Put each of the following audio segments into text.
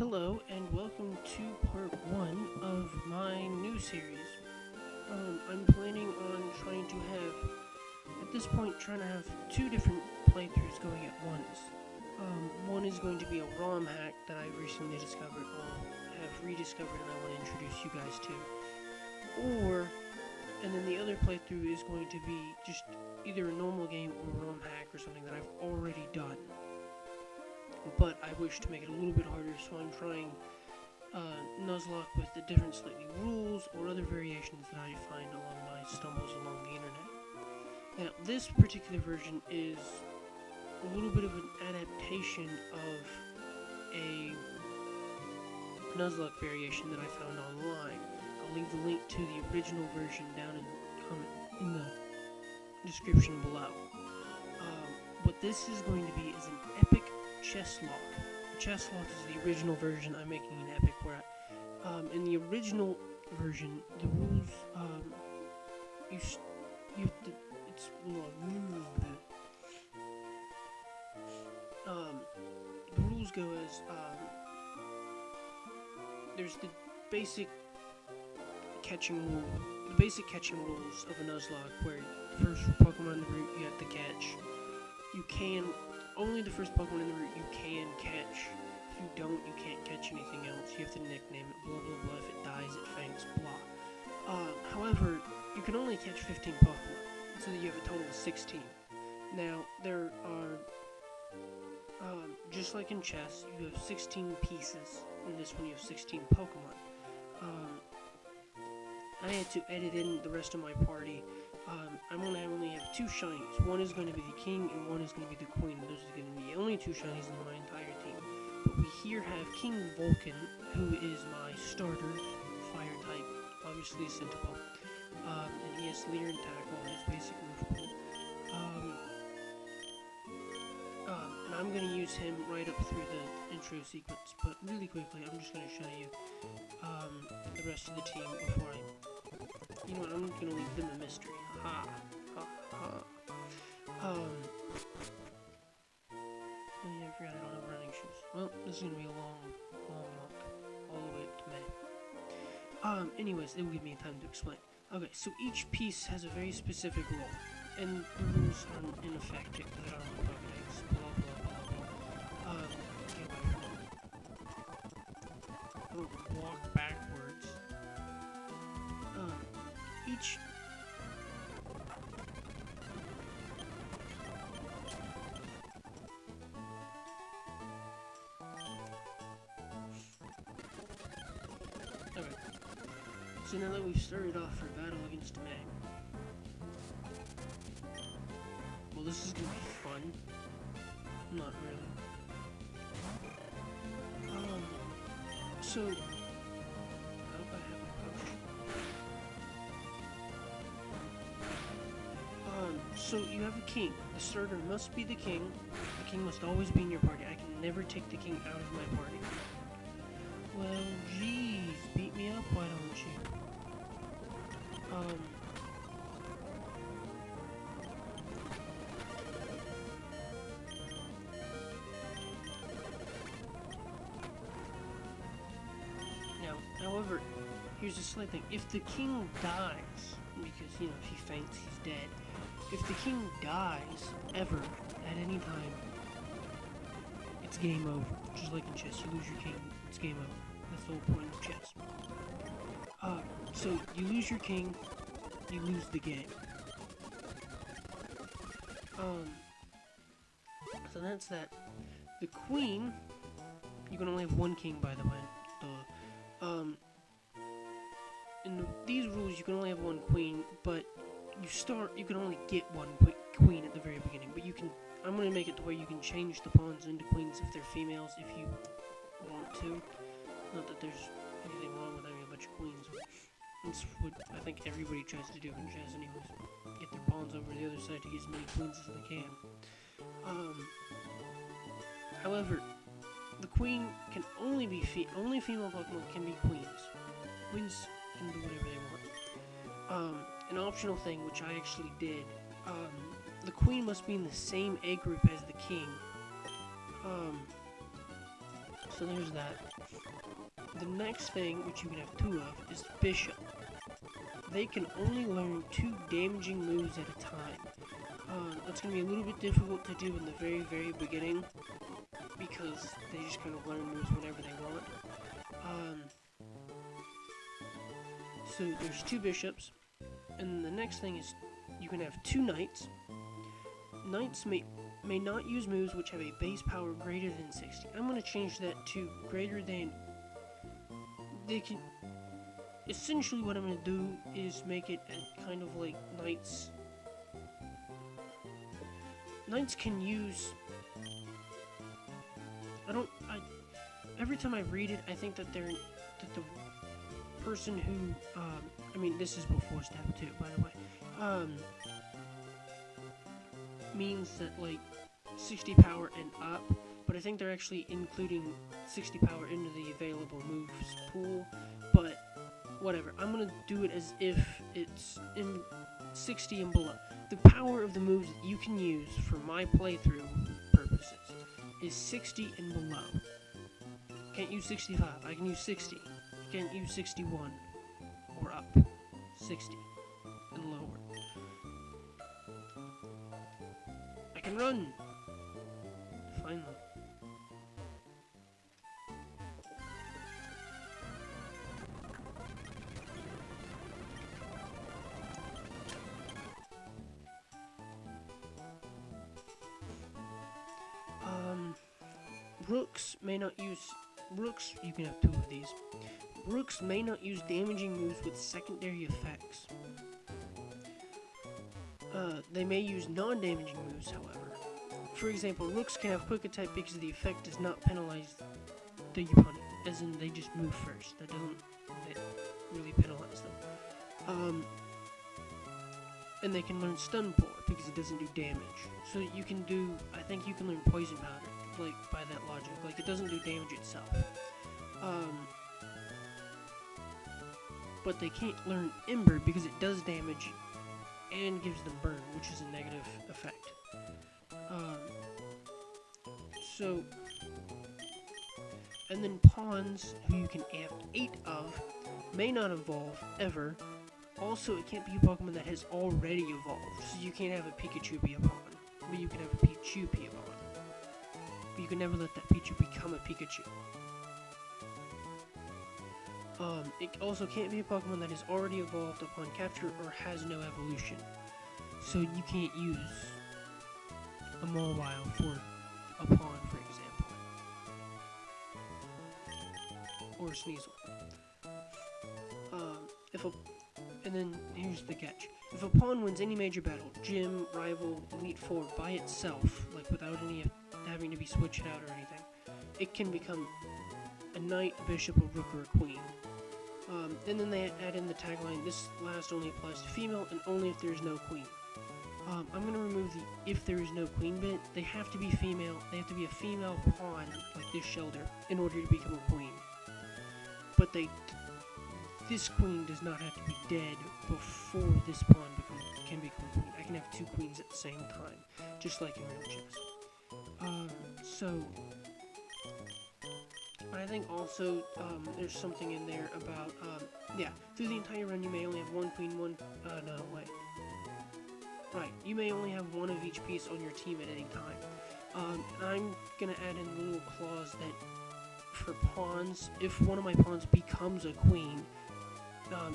Hello and welcome to part 1 of my new series. I'm planning on trying to have, at this point, two different playthroughs going at once. One is going to be a ROM hack that I recently discovered, or have rediscovered, and I want to introduce you guys to. And then the other playthrough is going to be just either a normal game or a ROM hack or something that I've already done. But I wish to make it a little bit harder, so I'm trying Nuzlocke with the different slightly rules or other variations that I find along my stumbles along the internet. Now, this particular version is a little bit of an adaptation of a Nuzlocke variation that I found online. I'll leave the link to the original version down in the description below. What this is going to be is an Epic Chesslocke. Chesslocke is the original version. I'm making an Epic where in the original version, the rules, you have to, it's, the rules go as, there's the basic catching rules of a Nuzlocke, where the first Pokemon in the route you have to catch. Only the first Pokemon in the route you can catch. If you don't, you can't catch anything else. You have to nickname it, blah blah blah. If it dies, it faints, blah. However, you can only catch 15 Pokemon, so that you have a total of 16. Now, there are, just like in chess, you have 16 pieces. In this one, you have 16 Pokemon. I had to edit in the rest of my party. I'm going to only have 2 shinies. One is going to be the king, and one is going to be the queen. Those are going to be the only 2 shinies in my entire team. But we here have King Vulcan, who is my starter, fire type, obviously a Centipede. And he has Leer and Tackle on his basic move pool. And I'm going to use him right up through the intro sequence. But really quickly, I'm just going to show you the rest of the team before you know what, I'm going to leave them a mystery. Ha, ha, ha. Oh yeah, I forgot I don't have running shoes. Well, this is going to be a long walk, all the way up to May. Anyways, it will give me time to explain. Okay, so each piece has a very specific role, and the rules are in effect, because I don't have Pokedex, blah, blah, blah, blah. Get away from me. I'll walk backwards. Each okay. So now that we've started off our battle against May, well, this is gonna be fun. Not really. So I hope I have a potion. So you have a king. The starter must be the king. The king must always be in your party. I can never take the king out of my party. Well, geez, beat me up, why don't you? Now, however, here's a slight thing. If the king dies, because, you know, if he faints, he's dead. If the king dies, ever, at any time, it's game over. Just like in chess, you lose your king, it's game over. That's the whole point of chess. So, you lose your king, you lose the game. So that's that. The queen, you can only have 1 king, by the way. In these rules, you can only have 1 queen, but you can only get 1 queen at the very beginning, but I'm going to make it to where you can change the pawns into queens if they're females, if you want to. Not that there's anything wrong with having a bunch of queens. That's what I think everybody tries to do in chess anyways. Get their pawns over the other side to get as many queens as they can. However, the queen can only be only female Pokemon can be queens. Queens can do whatever they want. An optional thing, which I actually did, the queen must be in the same egg group as the king. So there's that. The next thing, which you can have 2 of, is Bishop. They can only learn 2 damaging moves at a time. That's going to be a little bit difficult to do in the very, very beginning, because they just kind of learn moves whenever they want. So there's 2 bishops, and the next thing is you can have 2 knights. Knights may not use moves which have a base power greater than 60. I'm going to change that to greater than. They can. Essentially, what I'm going to do is make it kind of like knights. Knights can use. Every time I read it, I think that the person who, I mean, this is before step 2, by the way, means that, like, 60 power and up, but I think they're actually including 60 power into the available moves pool, but whatever. I'm gonna do it as if it's in 60 and below. The power of the moves that you can use for my playthrough purposes is 60 and below. Can't use 65. I can use 60. Can't use 61 or up. 60 and lower. I can run. Finally. Rooks may not use. Rooks, you can have 2 of these. Rooks may not use damaging moves with secondary effects. They may use non-damaging moves, however. For example, rooks can have quick attack because the effect does not penalize the opponent, as in they just move first. That doesn't really penalize them. And they can learn stun pour because it doesn't do damage. So you can do, I think you can learn poison powder, like by that logic. Like it doesn't do damage itself. But they can't learn Ember because it does damage and gives them burn, which is a negative effect. And then pawns, who you can have 8 of, may not evolve ever. Also, it can't be a Pokemon that has already evolved, so you can't have a Pikachu be a pawn, but you can have a Pichu be a pawn. But you can never let that Pichu become a Pikachu. It also can't be a Pokemon that is already evolved upon capture or has no evolution. So you can't use a Mawile for a pawn, for example. Or a Sneasel. And then here's the catch. If a pawn wins any major battle, gym, rival, elite four, by itself, like without any having to be switched out or anything, it can become a knight, a bishop, a rook, or a queen. And then they add in the tagline, this last only applies to female and only if there is no queen. I'm going to remove the if there is no queen bit. They have to be female. They have to be a female pawn, like this Shelter, in order to become a queen. But this queen does not have to be dead before this pawn can become a queen. I can have 2 queens at the same time, just like in real chess. I think also there's something in there about, through the entire run you may only have 1 queen, you may only have 1 of each piece on your team at any time. And I'm gonna add in a little clause that for pawns, if one of my pawns becomes a queen,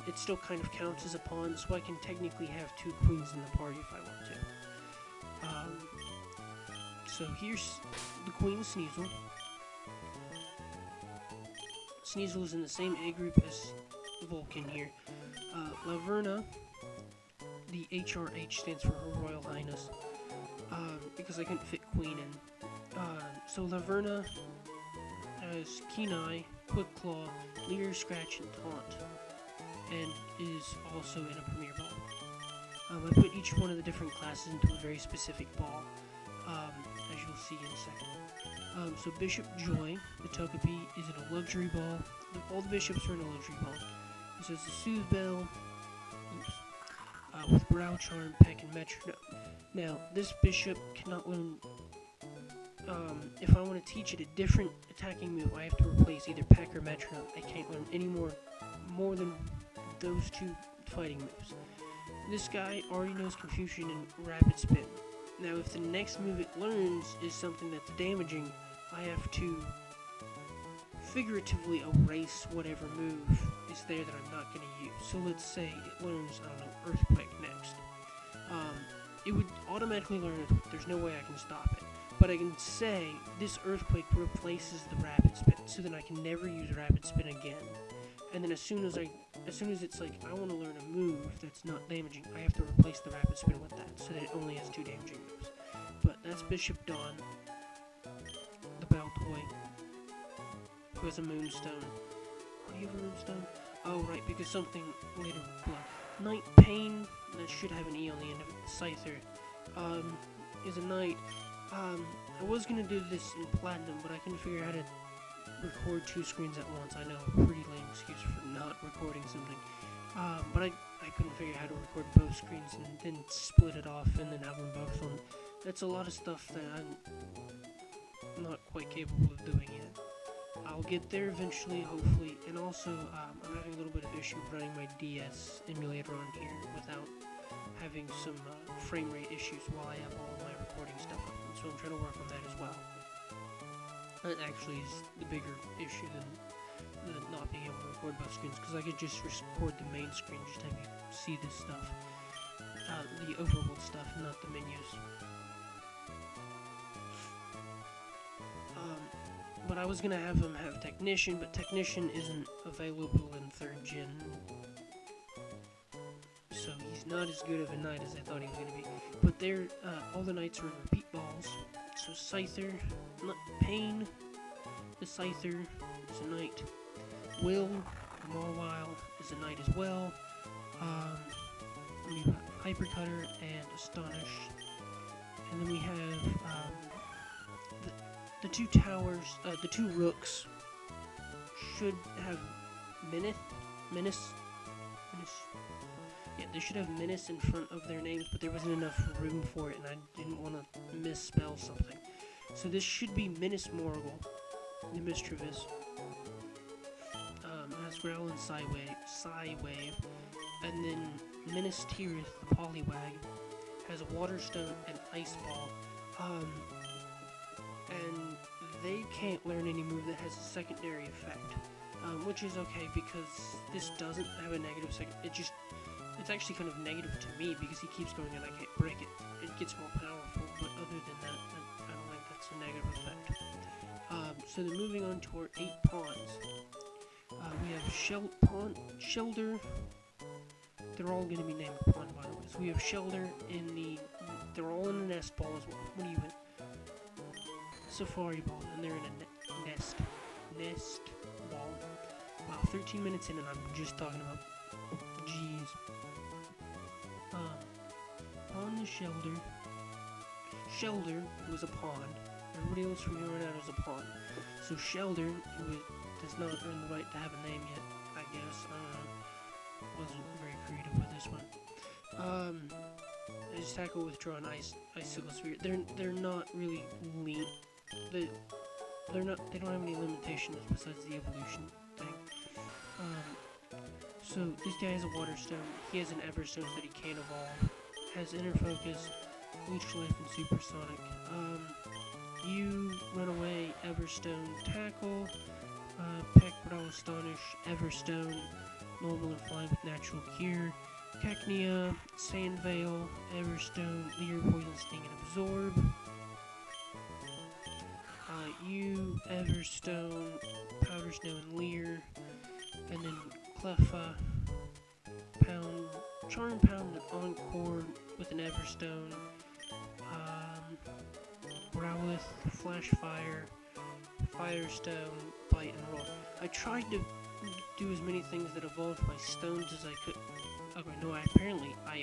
it still kind of counts as a pawn, so I can technically have 2 queens in the party if I want to. So here's the Queen Sneasel. Sneasel is in the same A group as Vulcan here. Laverna, the HRH stands for Her Royal Highness, because I couldn't fit Queen in. So Laverna has Keen Eye, Quick Claw, Leer, Scratch, and Taunt, and is also in a Premier Ball. I put each one of the different classes into a very specific ball, as you'll see in a second. So Bishop Joy, the Togepi, is in a luxury ball. All the bishops are in a luxury ball. This is the Soothe Bell, with Growl Charm, Peck, and Metronome. Now, this bishop cannot learn if I want to teach it a different attacking move, I have to replace either Peck or Metronome. I can't learn any more than those two fighting moves. This guy already knows Confusion and Rapid Spin. Now, if the next move it learns is something that's damaging, I have to figuratively erase whatever move is there that I'm not going to use. So let's say it learns, I don't know, Earthquake next. It would automatically learn Earthquake. There's no way I can stop it. But I can say this Earthquake replaces the Rapid Spin, so then I can never use Rapid Spin again. And then as soon as it's like, I want to learn a move that's not damaging, I have to replace the Rapid Spin with that, so that it only has 2 damaging moves. But that's Bishop Dawn, the Baltoy, who has a Moonstone. Why do you have a Moonstone? Oh, right, because something later blood. Knight Pain, that should have an E on the end of it. Scyther, is a knight. I was gonna do this in Platinum, but I couldn't figure out how to record 2 screens at once. I know, pretty lame excuse for not recording something. But I couldn't figure out how to record both screens and then split it off and then have them both on. That's a lot of stuff that I'm not quite capable of doing yet. I'll get there eventually, hopefully, and also, I'm having a little bit of issue running my DS emulator on here without having some frame rate issues while I have all my recording stuff up, so I'm trying to work on that as well. That actually is the bigger issue than not being able to record both screens, because I could just record the main screen, just have you see this stuff, the overworld stuff, not the menus. But I was gonna have them have Technician, but Technician isn't available in 3rd gen, so he's not as good of a knight as I thought he was gonna be. But they're all the knights are in repeat balls. So Scyther, Pain, the Scyther is a knight. Will, Morwile is a knight as well. We have Hypercutter and Astonish, and then we have the 2 towers, the 2 rooks should have Menace. Yeah, they should have Menace in front of their names, but there wasn't enough room for it, and I didn't want to misspell something. So this should be Menace Morgul, the Mischievous. Has Growl and Psywave, and then Menace Tirith, the Poliwag, has a Water Stone and Ice Ball. And they can't learn any move that has a secondary effect, which is okay because this doesn't have a negative second. It's actually kind of negative to me because he keeps going and I can't break it. It gets more powerful, but other than that, I don't think that's a negative effect. So then moving on to our 8 pawns. We have Shelder. They're all going to be named pawn, by the way. So we have Shelder they're all in a nest ball as well. What do you hit? Safari ball, and they're in a nest ball. Wow, 13 minutes in and I'm just talking about, jeez. Pawn the Shelder was a pawn. Everybody else from here on out is a pawn. So Shelder, who does not earn the right to have a name yet, I guess. I don't know. Wasn't very creative with this one. I just tackle, withdraw, and icicle sphere. They're not really they don't have any limitations besides the evolution thing. So this guy has a Water Stone. He has an Everstone that he can't evolve. Has Inner Focus, Leech Life, and Supersonic. You run away, Everstone, tackle, Peck, Growl, Astonish, Everstone, normal and flying with natural cure, Cacnea, Sand Veil, Everstone, Leer, Poison Sting, and Absorb. You, Everstone, Powder Snow, and Leer, and then Cleffa, Pound, Charm, Pound, and Encore with an Everstone, Growlithe, Flash Fire, Firestone, Bite, and Roll. I tried to do as many things that evolved by stones as I could. Okay, no, I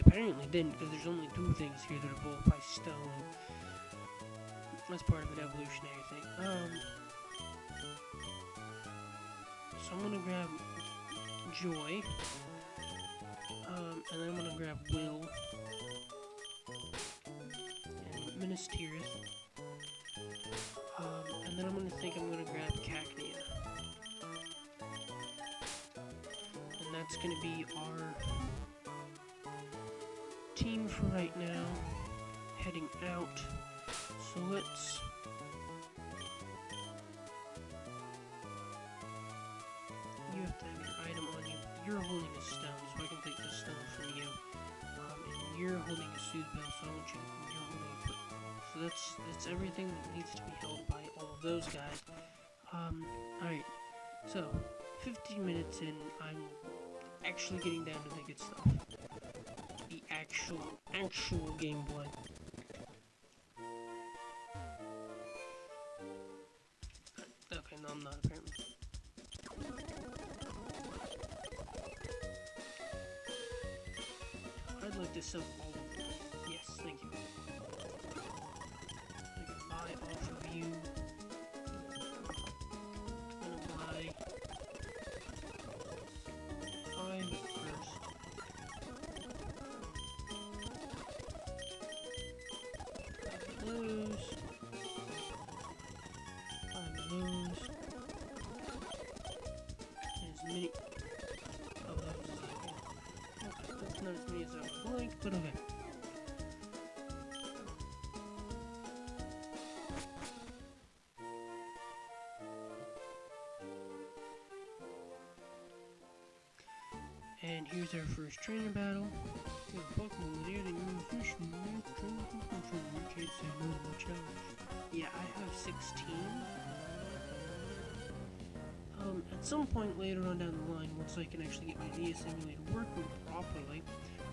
apparently didn't, because there's only 2 things here that evolve by stone. That's part of an evolutionary thing. So I'm gonna grab Joy, and then I'm gonna grab Will, and Menace Tirith, And then I'm gonna grab Cacnea. And that's gonna be our team for right now. Heading out. So let's... You have to have your item on you. You're holding a stone, so I can take the stone from you. And you're holding a soothe bell, so I want you. You're holding a football. So that's everything that needs to be held by all of those guys. Alright. So 15 minutes in, I'm actually getting down to the good stuff. The actual gameplay. Okay, no, I'm not apparently. I'd like to sell all of them. Yes, thank you. I can buy off of you. I'm gonna buy 5 first. 5 of those. 5 of those. As many of those as I can. Okay, that's not as many as I would like, but okay. And here's our first trainer battle. Yeah, I have 16. At some point later on down the line, once I can actually get my DS emulator working properly,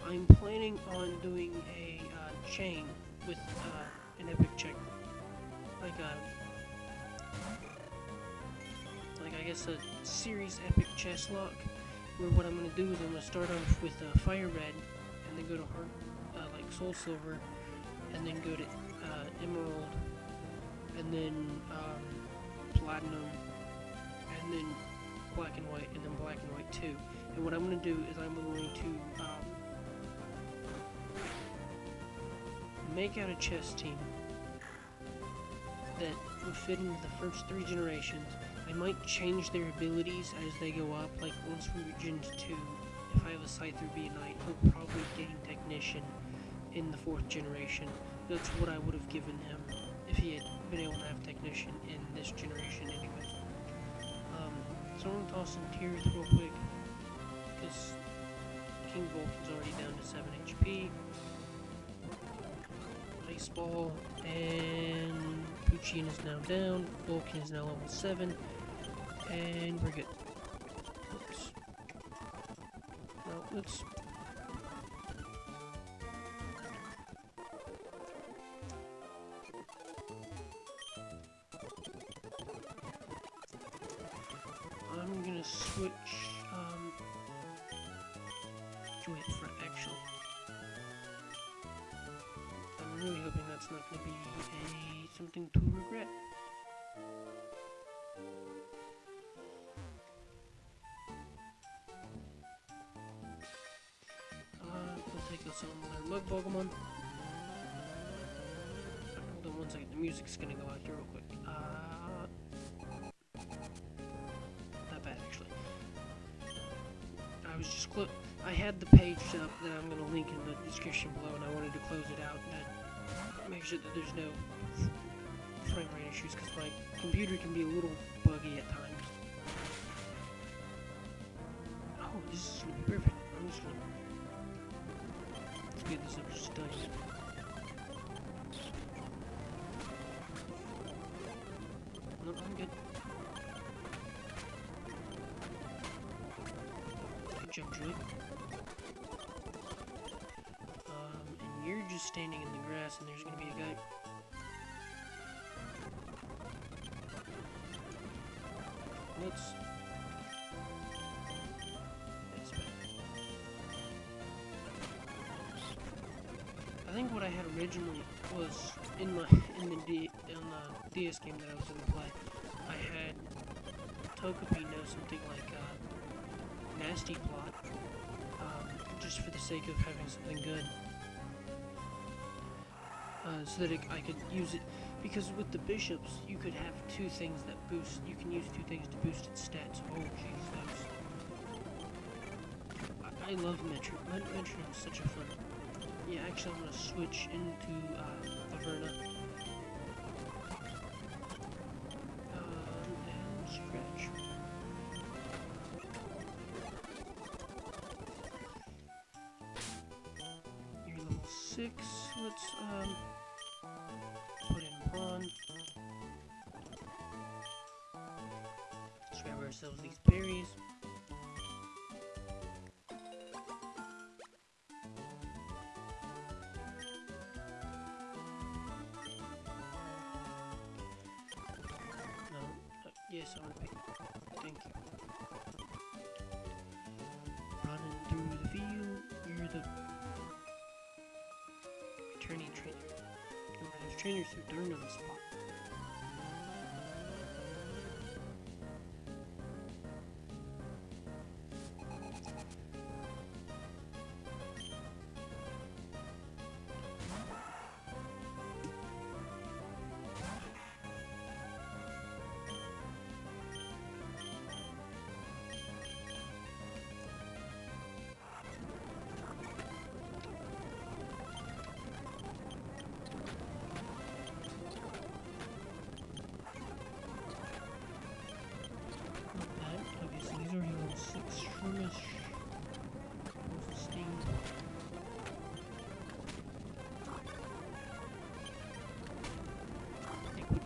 I'm planning on doing a chain with an Epic Check, like I guess a series Epic Chesslocke, where what I'm gonna do is I'm gonna start off with Fire Red, and then go to Heart, like Soul Silver, and then go to Emerald, and then Platinum, and then Black and White, and then Black and White 2. And what I'm going to do is I'm going to make out a chess team that would fit into the first 3 generations. I might change their abilities as they go up, like once we reach into 2, if I have a Scyther be a Knight, he'll probably gain Technician in the 4th generation. That's what I would have given him if he had been able to have Technician in this generation anyway. So I'm going to toss some tiers real quick, because King Vulcan's already down to 7 HP. Ice Ball, and Poochyena is now down. Vulcan is now level 7, and we're good. Oops. No, let's... I'm gonna switch, to it for actually. I'm really hoping that's not gonna be something to regret. We'll take us on with our Mug Pokemon. Hold on one second, the music's gonna go out here real quick. I had the page up that I'm going to link in the description below, and I wanted to close it out and make sure that there's no frame rate issues, because my computer can be a little buggy at times. Oh, this is going to be perfect. I'm just going to speed this up just a tiny bit. No, I'm good. Good job, Julie. And you're just standing in the grass, and there's gonna be a guy. That's bad. I think what I had originally was in the DS game that I was gonna play. I had Togepi know something like Nasty Plot, just for the sake of having something good, so that I could use it. Because with the bishops, you could have two things that boost. You can use two things to boost its stats. Oh, jeez, I love Metro. Metro is such a fun. Yeah, actually, I'm gonna switch into Averna. And scratch. You're level 6. Let's put in pawn. Let's grab ourselves these berries. Yes, I want to pick. Thank you. Running through the field, you're the returning trainer. Those trainers are darn on the spot.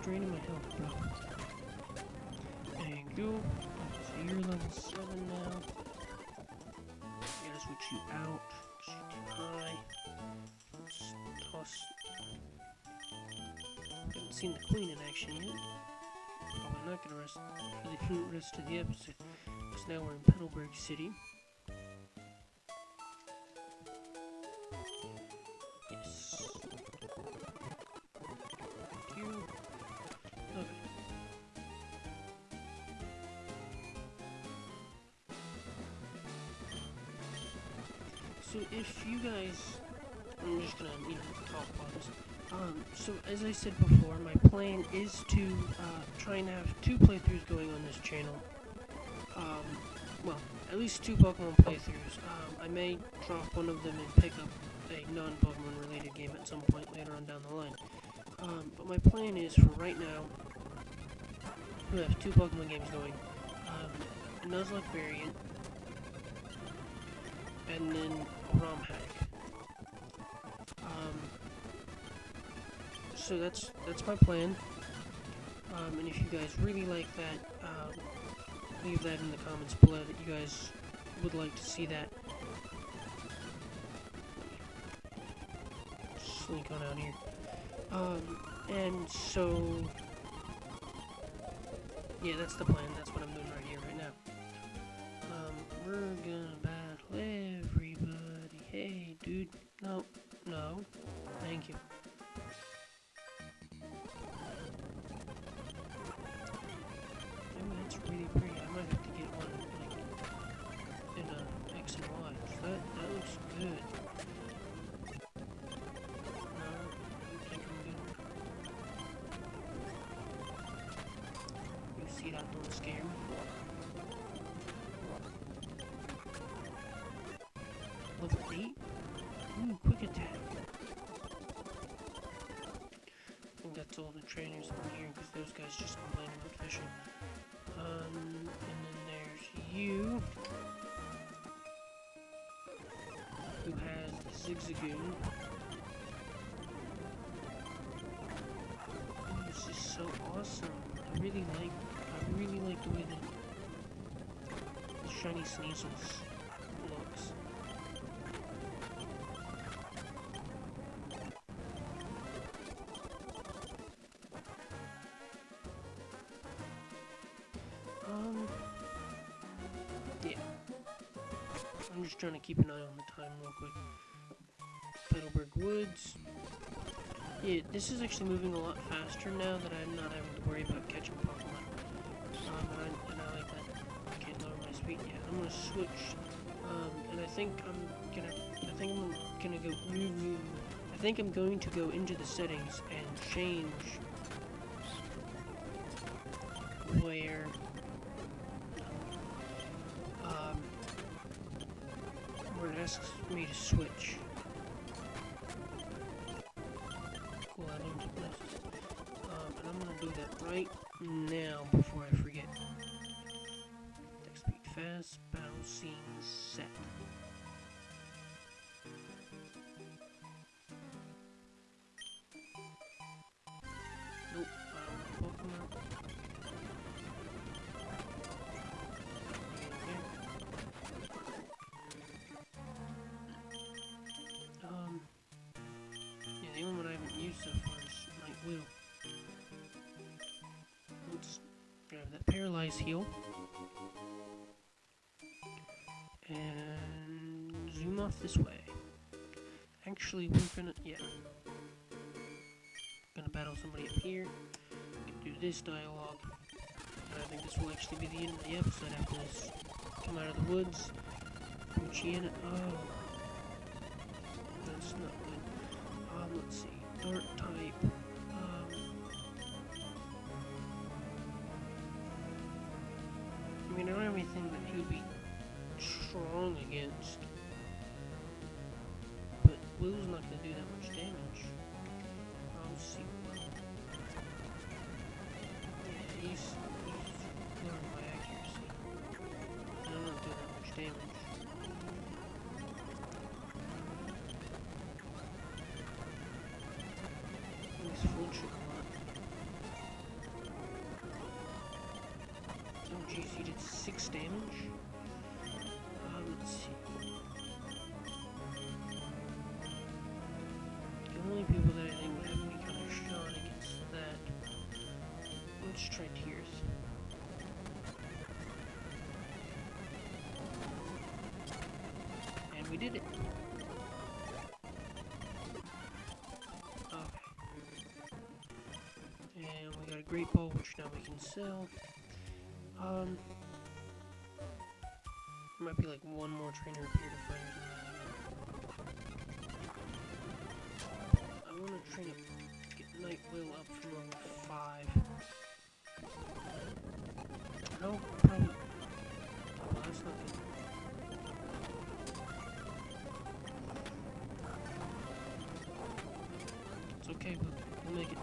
Draining my health, bro. There you go. So you're level 7 now. Gotta switch you out. You're too high. Let's toss. Haven't seen the queen in action yet. Probably not gonna rest for the rest of the episode. Because now we're in Petalburg City. Yes. Thank you. Okay. So if you guys, I'm just gonna, talk about this. So as I said before, my plan is to try and have 2 playthroughs going on this channel. Well, at least 2 Pokemon playthroughs. I may drop one of them and pick up a non-Pokemon related game at some point later on down the line. But my plan is, for right now, we have 2 Pokemon games going. A Nuzlocke variant, and then a ROM hack. So that's my plan. And if you guys really like that, leave that in the comments below that you guys would like to see that. Slink on out here. And so, yeah, that's the plan. That's what I'm doing right here, right now. We're gonna battle everybody. Hey, dude. No, no. Thank you. Ooh, that's really pretty. I might have to get one, like, in a X and Y. That looks good. That don't scare me. Level 8? Ooh, quick attack. I think that's all the trainers in here because those guys just complain about fishing. And then there's you, who has the Zigzagoon. Ooh, this is so awesome. I really like the way that the shiny Sneasels looks. Yeah. I'm just trying to keep an eye on the time real quick. Petalburg Woods. Yeah, this is actually moving a lot faster now that I'm not having to worry about catching Pokemon. And I like that. I can't lower my speed yet. I'm gonna switch. And I think I'm going to go into the settings and change where where it asks me to switch. Cool, I learned something else. And I'm gonna do that right now before I forget. Text speed fast, battle scene set. Nope, I don't want Pokemon. Yeah, the only one I haven't used so far is Night Will. Let's grab that Paralyze Heal. And zoom off this way. Actually, we're gonna, gonna battle somebody up here. Do this dialogue. And I think this will actually be the end of the episode after this. Come out of the woods. Put you in it. Oh. That's not good. Let's see. Dark type. I mean, I don't have anything that he would be strong against. But Will's not going to do that much damage. I'll see. Yeah, he's learning my accuracy. And I'm not doing that much damage. He's flinching a lot. Oh jeez, he did 6 damage? Let's see. The only people that I think would have any kind of shot against that. Let's try Tears. And we did it. Okay. And we got a Great Ball, which now we can sell. There might be like one more trainer up here to fight or something. I want to train up, get Night Will up from level 5. No, probably. Oh, that's not good. It's okay, but we'll make it.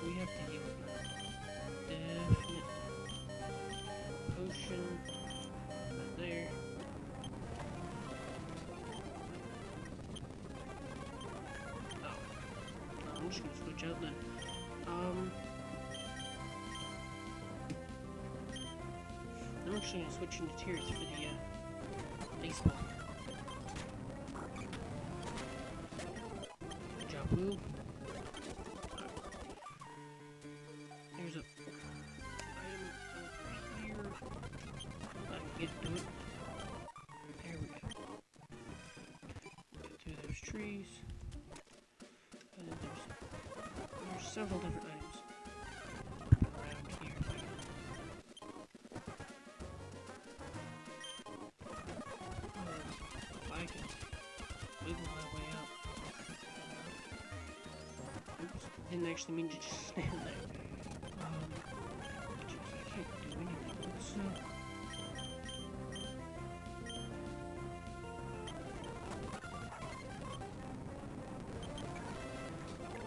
We have to heal it. Definite potion. Right there. Oh. I'm just gonna switch out then. I'm actually gonna switch into Tears for the baseball. Good job, Blue. There's a item over here. I can get to it. There we go. Get through those trees. And then there's several different items around here. If I can wiggle my way out. Oops, didn't actually mean to just stand there. I can't do anything. So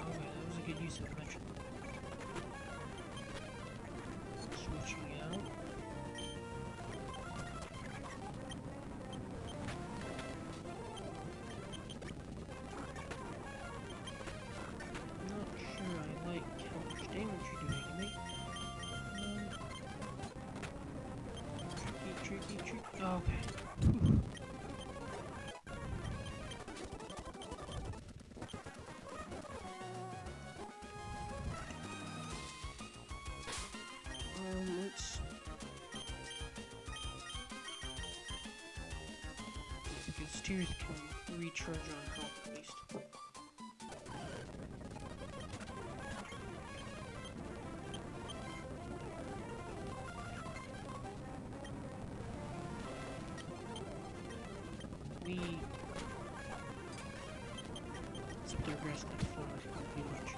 okay, that was a good use of magic. Switching out. Not sure I like how much damage you're doing to me. Tricky. Oh, okay. Whew. Let's... Yeah, because Tears can recharge on health at least. we... Let's put their grass to the forward, pretty much.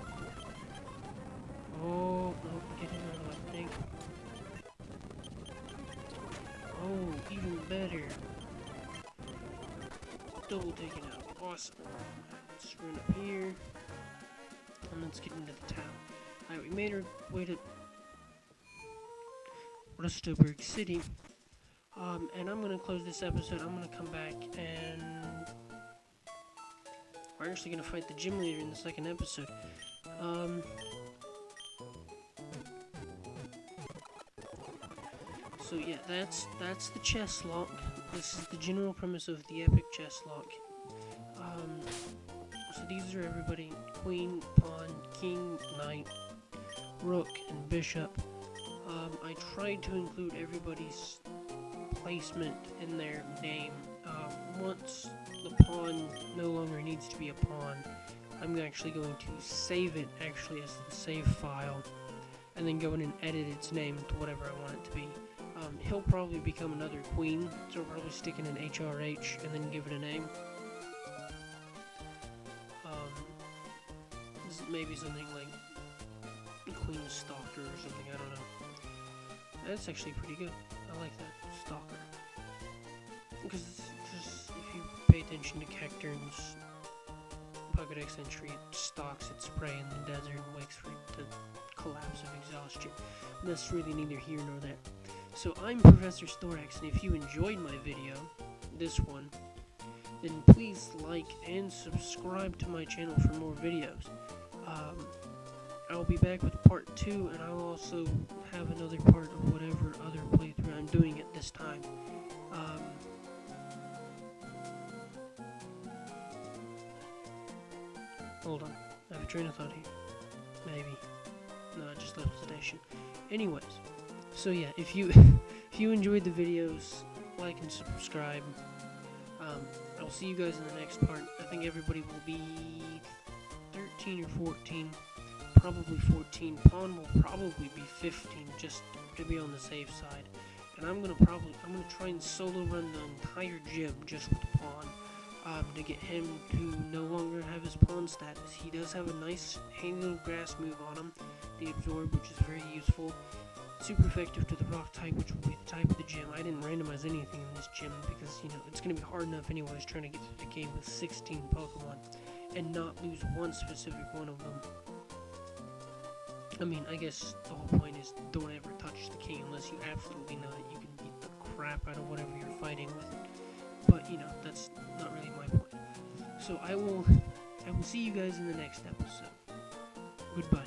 Oh, no, get in there, I think. Oh, even better. Double taken out. Awesome. Let's run up here. And let's get into the town. Alright, we made our way to Rustoburg City. And I'm gonna close this episode. I'm gonna come back and we're actually gonna fight the gym leader in the second episode. So yeah, that's the Chesslocke. This is the general premise of the Epic Chesslocke. So these are everybody: Queen, Pawn, King, Knight, Rook, and Bishop. I tried to include everybody's placement in their name. Once the pawn no longer needs to be a pawn, I'm actually going to save it actually as the save file, and then go in and edit its name to whatever I want it to be. He'll probably become another queen, so I'll probably stick in an HRH and then give it a name. Maybe something like the Queen Stalker or something, I don't know. That's actually pretty good. I like that, Stalker. Because just, if you pay attention to Cacturn's Pokedex entry, it stalks its prey in the desert and waits for it to collapse of exhaustion. And that's really neither here nor there. So I'm Professor Storax, and if you enjoyed my video, this one, then please like and subscribe to my channel for more videos. I'll be back with part 2, and I'll also have another part of whatever other playthrough I'm doing at this time. Hold on, I have a train of thought here. Maybe. No, I just left the station. Anyways, so yeah, if you if you enjoyed the videos, like and subscribe. I'll see you guys in the next part. I think everybody will be 13 or 14, probably 14. Pawn will probably be 15, just to be on the safe side. And I'm gonna try and solo run the entire gym just with Pawn, to get him to no longer have his pawn status. He does have a nice handy little grass move on him, the Absorb, which is very useful. Super effective to the rock type, which will be the type of the gym. I didn't randomize anything in this gym because, you know, it's going to be hard enough anyways trying to get through the game with 16 Pokemon and not lose one specific one of them. I mean, I guess the whole point is don't ever touch the king unless you absolutely know that you can beat the crap out of whatever you're fighting with. But, you know, that's not really my point. So I will see you guys in the next episode. Goodbye.